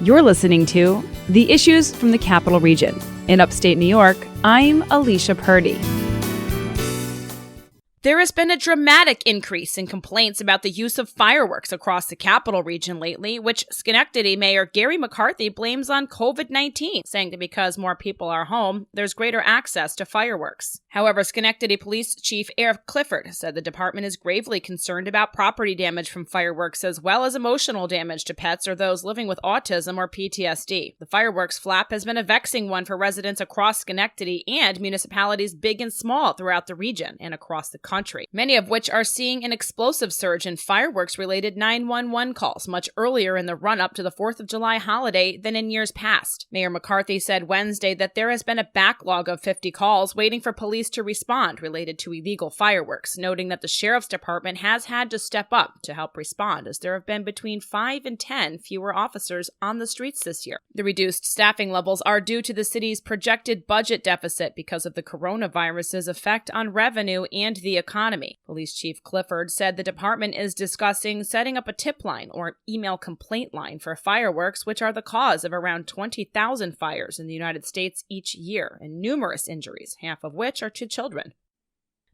You're listening to The Issues from the Capital Region. In upstate New York, I'm Alicia Purdy. There has been a dramatic increase in complaints about the use of fireworks across the capital region lately, which Schenectady Mayor Gary McCarthy blames on COVID-19, saying that because more people are home, there's greater access to fireworks. However, Schenectady Police Chief Eric Clifford said the department is gravely concerned about property damage from fireworks as well as emotional damage to pets or those living with autism or PTSD. The fireworks flap has been a vexing one for residents across Schenectady and municipalities big and small throughout the region and across the country, many of which are seeing an explosive surge in fireworks-related 911 calls much earlier in the run-up to the 4th of July holiday than in years past. Mayor McCarthy said Wednesday that there has been a backlog of 50 calls waiting for police to respond related to illegal fireworks, noting that the Sheriff's Department has had to step up to help respond as there have been between 5 and 10 fewer officers on the streets this year. The reduced staffing levels are due to the city's projected budget deficit because of the coronavirus's effect on revenue and the economy. Police Chief Clifford said the department is discussing setting up a tip line or email complaint line for fireworks, which are the cause of around 20,000 fires in the United States each year and numerous injuries, half of which are to children.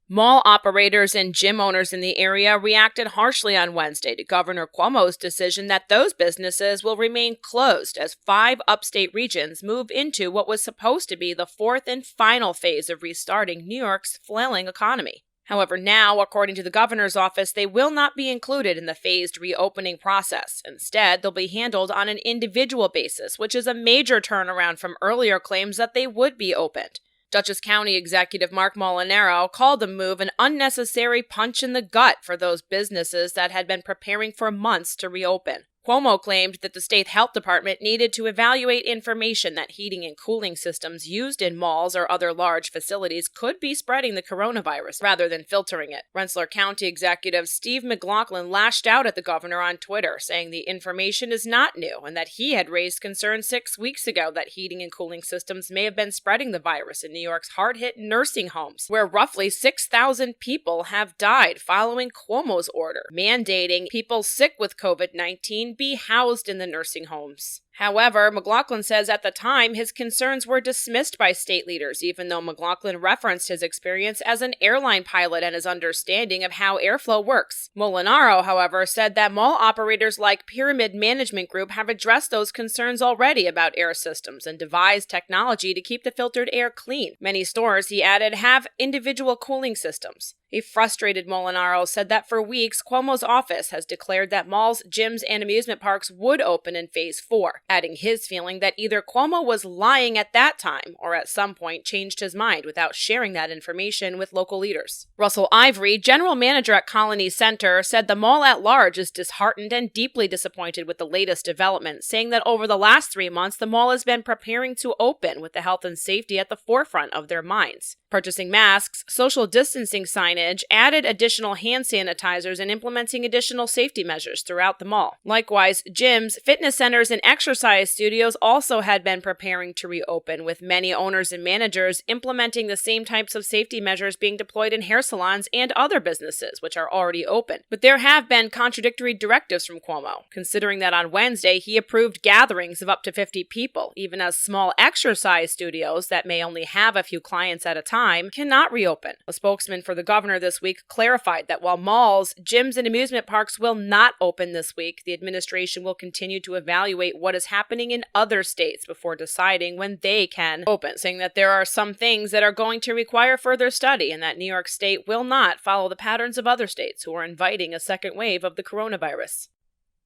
Mall operators and gym owners in the area reacted harshly on Wednesday to Governor Cuomo's decision that those businesses will remain closed as 5 upstate regions move into what was supposed to be the 4th and final phase of restarting New York's flailing economy. However, now, according to the governor's office, they will not be included in the phased reopening process. Instead, they'll be handled on an individual basis, which is a major turnaround from earlier claims that they would be opened. Dutchess County Executive Mark Molinaro called the move an unnecessary punch in the gut for those businesses that had been preparing for months to reopen. Cuomo claimed that the state health department needed to evaluate information that heating and cooling systems used in malls or other large facilities could be spreading the coronavirus rather than filtering it. Rensselaer County Executive Steve McLaughlin lashed out at the governor on Twitter, saying the information is not new and that he had raised concerns 6 weeks ago that heating and cooling systems may have been spreading the virus in New York's hard-hit nursing homes, where roughly 6,000 people have died following Cuomo's order, mandating people sick with COVID-19 be housed in the nursing homes. However, McLaughlin says at the time his concerns were dismissed by state leaders, even though McLaughlin referenced his experience as an airline pilot and his understanding of how airflow works. Molinaro, however, said that mall operators like Pyramid Management Group have addressed those concerns already about air systems and devised technology to keep the filtered air clean. Many stores, he added, have individual cooling systems. A frustrated Molinaro said that for weeks, Cuomo's office has declared that malls, gyms, and amusement parks would open in Phase 4, adding his feeling that either Cuomo was lying at that time or at some point changed his mind without sharing that information with local leaders. Russell Ivory, general manager at Colony Center, said the mall at large is disheartened and deeply disappointed with the latest development, saying that over the last 3 months, the mall has been preparing to open with the health and safety at the forefront of their minds. Purchasing masks, social distancing signage, added additional hand sanitizers, and implementing additional safety measures throughout the mall. Likewise, gyms, fitness centers, and exercise studios also had been preparing to reopen, with many owners and managers implementing the same types of safety measures being deployed in hair salons and other businesses, which are already open. But there have been contradictory directives from Cuomo, considering that on Wednesday he approved gatherings of up to 50 people, even as small exercise studios that may only have a few clients at a time cannot reopen. A spokesman for the governor this week clarified that while malls, gyms, and amusement parks will not open this week, the administration will continue to evaluate what is happening in other states before deciding when they can open, saying that there are some things that are going to require further study and that New York State will not follow the patterns of other states who are inviting a second wave of the coronavirus.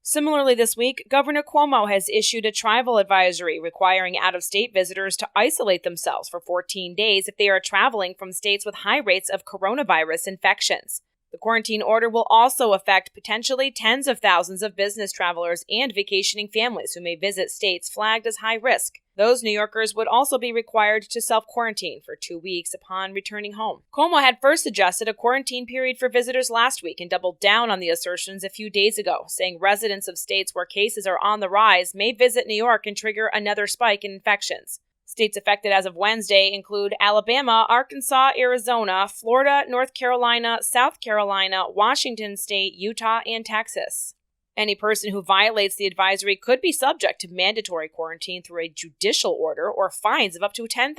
Similarly this week, Governor Cuomo has issued a travel advisory requiring out-of-state visitors to isolate themselves for 14 days if they are traveling from states with high rates of coronavirus infections. The quarantine order will also affect potentially tens of thousands of business travelers and vacationing families who may visit states flagged as high risk. Those New Yorkers would also be required to self-quarantine for 2 weeks upon returning home. Cuomo had first suggested a quarantine period for visitors last week and doubled down on the assertions a few days ago, saying residents of states where cases are on the rise may visit New York and trigger another spike in infections. States affected as of Wednesday include Alabama, Arkansas, Arizona, Florida, North Carolina, South Carolina, Washington State, Utah, and Texas. Any person who violates the advisory could be subject to mandatory quarantine through a judicial order or fines of up to $10,000,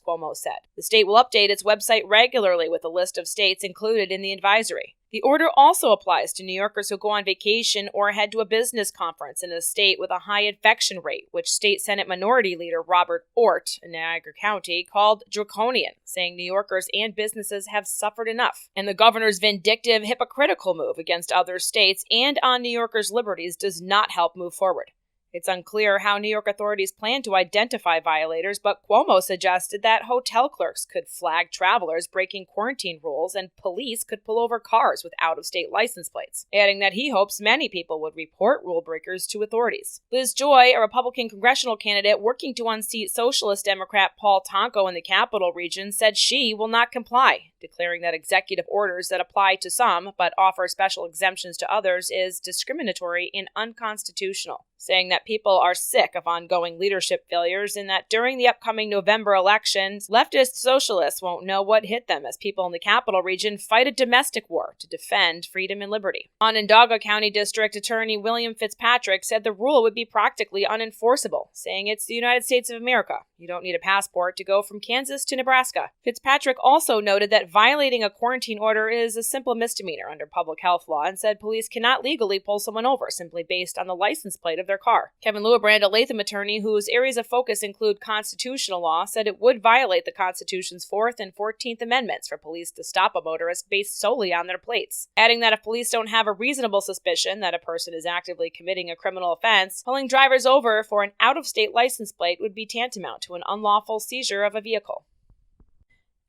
Cuomo said. The state will update its website regularly with a list of states included in the advisory. The order also applies to New Yorkers who go on vacation or head to a business conference in a state with a high infection rate, which State Senate Minority Leader Robert Ort in Niagara County called draconian, saying New Yorkers and businesses have suffered enough. And the governor's vindictive, hypocritical move against other states and on New Yorkers' liberties does not help move forward. It's unclear how New York authorities plan to identify violators, but Cuomo suggested that hotel clerks could flag travelers breaking quarantine rules and police could pull over cars with out-of-state license plates, adding that he hopes many people would report rule breakers to authorities. Liz Joy, a Republican congressional candidate working to unseat Socialist Democrat Paul Tonko in the Capital Region, said she will not comply, declaring that executive orders that apply to some but offer special exemptions to others is discriminatory and unconstitutional, saying that people are sick of ongoing leadership failures and that during the upcoming November elections, leftist socialists won't know what hit them as people in the Capital Region fight a domestic war to defend freedom and liberty. Onondaga County District Attorney William Fitzpatrick said the rule would be practically unenforceable, saying it's the United States of America. You don't need a passport to go from Kansas to Nebraska. Fitzpatrick also noted that violating a quarantine order is a simple misdemeanor under public health law and said police cannot legally pull someone over simply based on the license plate of their car. Kevin Lewebrand, a Latham attorney whose areas of focus include constitutional law, said it would violate the Constitution's 4th and 14th Amendments for police to stop a motorist based solely on their plates, adding that if police don't have a reasonable suspicion that a person is actively committing a criminal offense, pulling drivers over for an out-of-state license plate would be tantamount to an unlawful seizure of a vehicle.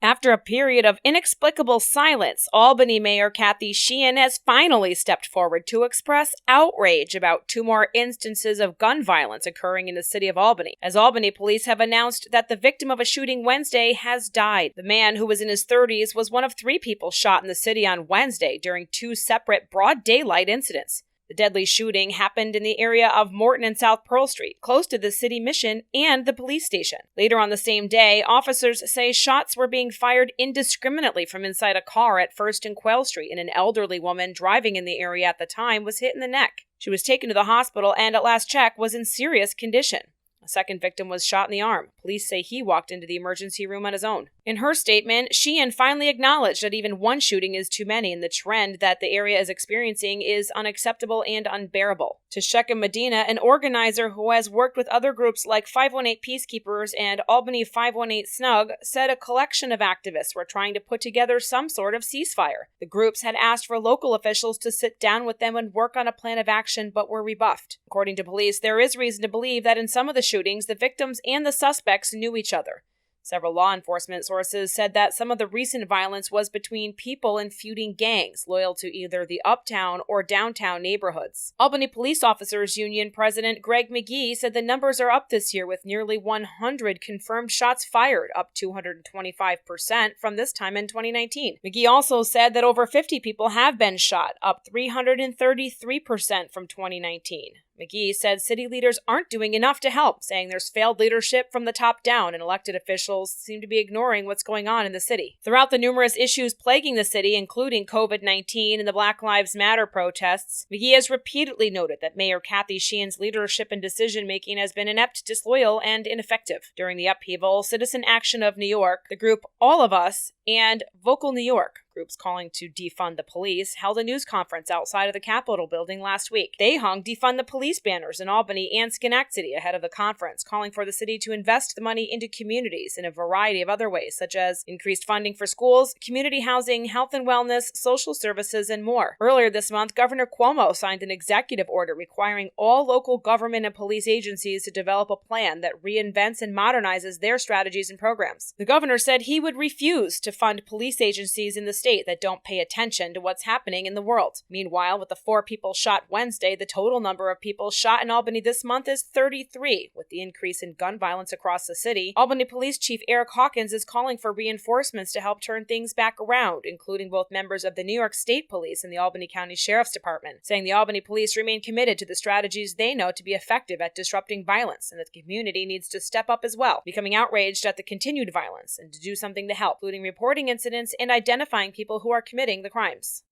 After a period of inexplicable silence, Albany Mayor Kathy Sheehan has finally stepped forward to express outrage about 2 more instances of gun violence occurring in the city of Albany, as Albany police have announced that the victim of a shooting Wednesday has died. The man, who was in his 30s, was one of 3 people shot in the city on Wednesday during 2 separate broad daylight incidents. The deadly shooting happened in the area of Morton and South Pearl Street, close to the city mission and the police station. Later on the same day, officers say shots were being fired indiscriminately from inside a car at First and Quail Street, and an elderly woman driving in the area at the time was hit in the neck. She was taken to the hospital and, at last check, was in serious condition. A second victim was shot in the arm. Police say he walked into the emergency room on his own. In her statement, Sheehan finally acknowledged that even one shooting is too many, and the trend that the area is experiencing is unacceptable and unbearable. Tasheka Medina, an organizer who has worked with other groups like 518 Peacekeepers and Albany 518 Snug, said a collection of activists were trying to put together some sort of ceasefire. The groups had asked for local officials to sit down with them and work on a plan of action, but were rebuffed. According to police, there is reason to believe that in some of the shootings, the victims and the suspects knew each other. Several law enforcement sources said that some of the recent violence was between people in feuding gangs loyal to either the uptown or downtown neighborhoods. Albany Police Officers Union President Greg McGee said the numbers are up this year with nearly 100 confirmed shots fired, up 225% from this time in 2019. McGee also said that over 50 people have been shot, up 333% from 2019. McGee said city leaders aren't doing enough to help, saying there's failed leadership from the top down and elected officials seem to be ignoring what's going on in the city. Throughout the numerous issues plaguing the city, including COVID-19 and the Black Lives Matter protests, McGee has repeatedly noted that Mayor Kathy Sheehan's leadership and decision-making has been inept, disloyal, and ineffective. During the upheaval, Citizen Action of New York, the group All of Us, and Vocal New York, groups calling to defund the police, held a news conference outside of the Capitol building last week. They hung defund the police banners in Albany and Schenectady ahead of the conference, calling for the city to invest the money into communities in a variety of other ways, such as increased funding for schools, community housing, health and wellness, social services, and more. Earlier this month, Governor Cuomo signed an executive order requiring all local government and police agencies to develop a plan that reinvents and modernizes their strategies and programs. The governor said he would refuse to fund police agencies in the state that don't pay attention to what's happening in the world. Meanwhile, with the 4 people shot Wednesday, the total number of people shot in Albany this month is 33. With the increase in gun violence across the city, Albany Police Chief Eric Hawkins is calling for reinforcements to help turn things back around, including both members of the New York State Police and the Albany County Sheriff's Department, saying the Albany Police remain committed to the strategies they know to be effective at disrupting violence, and that the community needs to step up as well, becoming outraged at the continued violence and to do something to help, including reporting incidents and identifying people who are committing the crimes.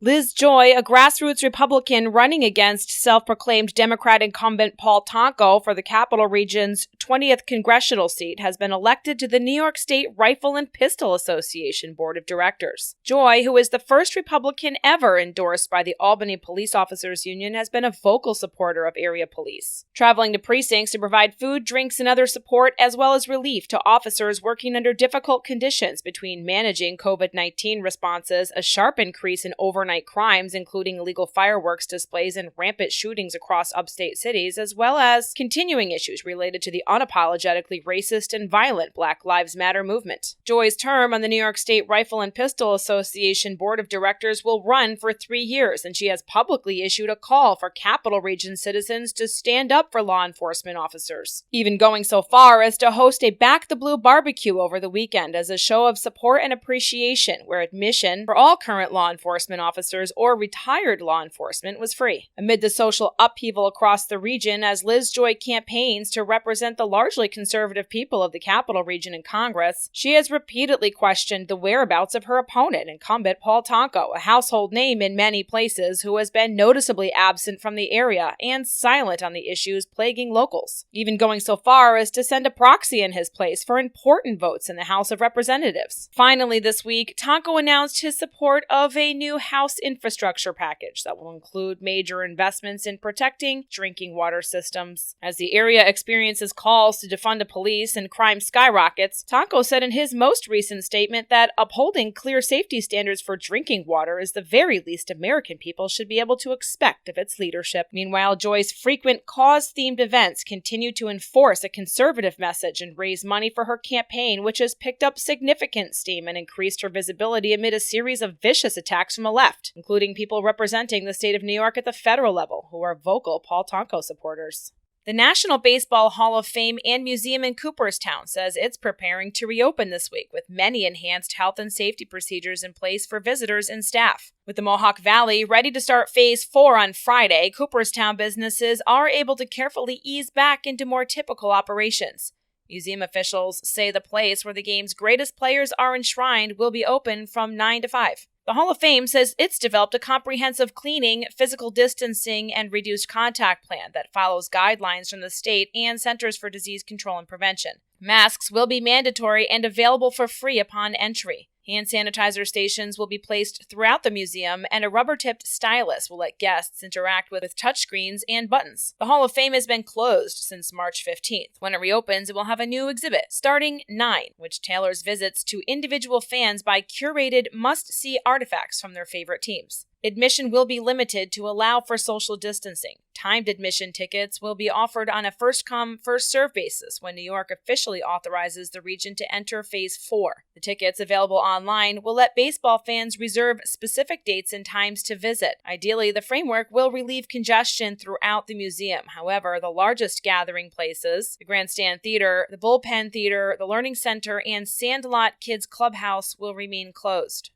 Liz Joy, a grassroots Republican running against self-proclaimed Democrat incumbent Paul Tonko for the Capital Region's 20th congressional seat, has been elected to the New York State Rifle and Pistol Association Board of Directors. Joy, who is the first Republican ever endorsed by the Albany Police Officers Union, has been a vocal supporter of area police, traveling to precincts to provide food, drinks, and other support, as well as relief to officers working under difficult conditions between managing COVID-19 responses, a sharp increase in overnight crimes, including illegal fireworks displays and rampant shootings across upstate cities, as well as continuing issues related to the unapologetically racist and violent Black Lives Matter movement. Joy's term on the New York State Rifle and Pistol Association Board of Directors will run for 3 years, and she has publicly issued a call for Capital Region citizens to stand up for law enforcement officers, even going so far as to host a Back the Blue barbecue over the weekend as a show of support and appreciation, where admission for all current law enforcement officers or retired law enforcement was free. Amid the social upheaval across the region as Liz Joy campaigns to represent the largely conservative people of the Capital Region in Congress, she has repeatedly questioned the whereabouts of her opponent, incumbent Paul Tonko, a household name in many places who has been noticeably absent from the area and silent on the issues plaguing locals, even going so far as to send a proxy in his place for important votes in the House of Representatives. Finally, this week, Tonko announced his support of a new House infrastructure package that will include major investments in protecting drinking water systems. As the area experiences calls to defund the police and crime skyrockets, Tonko said in his most recent statement that upholding clear safety standards for drinking water is the very least American people should be able to expect of its leadership. Meanwhile, Joy's frequent cause-themed events continue to enforce a conservative message and raise money for her campaign, which has picked up significant steam and increased her visibility amid a series of vicious attacks from the left, including people representing the state of New York at the federal level who are vocal Paul Tonko supporters. The National Baseball Hall of Fame and Museum in Cooperstown says it's preparing to reopen this week with many enhanced health and safety procedures in place for visitors and staff. With the Mohawk Valley ready to start Phase 4 on Friday, Cooperstown businesses are able to carefully ease back into more typical operations. Museum officials say the place where the game's greatest players are enshrined will be open from 9 to 5. The Hall of Fame says it's developed a comprehensive cleaning, physical distancing, and reduced contact plan that follows guidelines from the state and Centers for Disease Control and Prevention. Masks will be mandatory and available for free upon entry. Hand sanitizer stations will be placed throughout the museum, and a rubber-tipped stylus will let guests interact with touchscreens and buttons. The Hall of Fame has been closed since March 15th. When it reopens, it will have a new exhibit, Starting 9, which tailors visits to individual fans by curated must-see artifacts from their favorite teams. Admission will be limited to allow for social distancing. Timed admission tickets will be offered on a first-come, first-served basis when New York officially authorizes the region to enter Phase 4. The tickets available online will let baseball fans reserve specific dates and times to visit. Ideally, the framework will relieve congestion throughout the museum. However, the largest gathering places, the Grandstand Theater, the Bullpen Theater, the Learning Center, and Sandlot Kids Clubhouse will remain closed.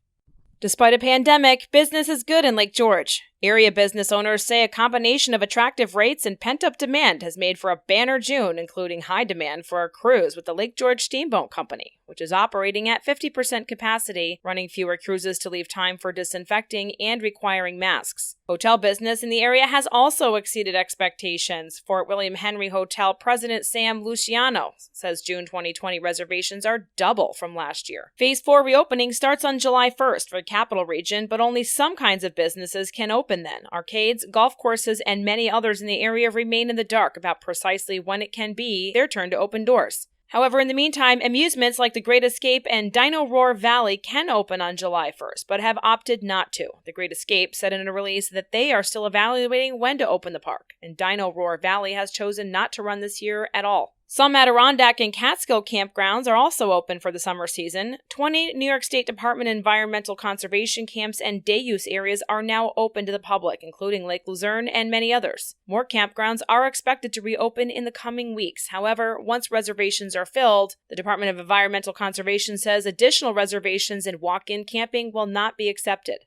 Despite a pandemic, business is good in Lake George. Area business owners say a combination of attractive rates and pent-up demand has made for a banner June, including high demand for a cruise with the Lake George Steamboat Company, which is operating at 50% capacity, running fewer cruises to leave time for disinfecting and requiring masks. Hotel business in the area has also exceeded expectations. Fort William Henry Hotel President Sam Luciano says June 2020 reservations are double from last year. Phase 4 reopening starts on July 1st for the Capital Region, but only some kinds of businesses can open then. Arcades, golf courses, and many others in the area remain in the dark about precisely when it can be their turn to open doors. However, in the meantime, amusements like the Great Escape and Dino Roar Valley can open on July 1st, but have opted not to. The Great Escape said in a release that they are still evaluating when to open the park, and Dino Roar Valley has chosen not to run this year at all. Some Adirondack and Catskill campgrounds are also open for the summer season. 20 New York State Department Environmental Conservation camps and day use areas are now open to the public, including Lake Luzerne and many others. More campgrounds are expected to reopen in the coming weeks. However, once reservations are filled, the Department of Environmental Conservation says additional reservations and walk-in camping will not be accepted.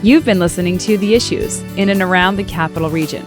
You've been listening to The Issues in and around the Capital Region.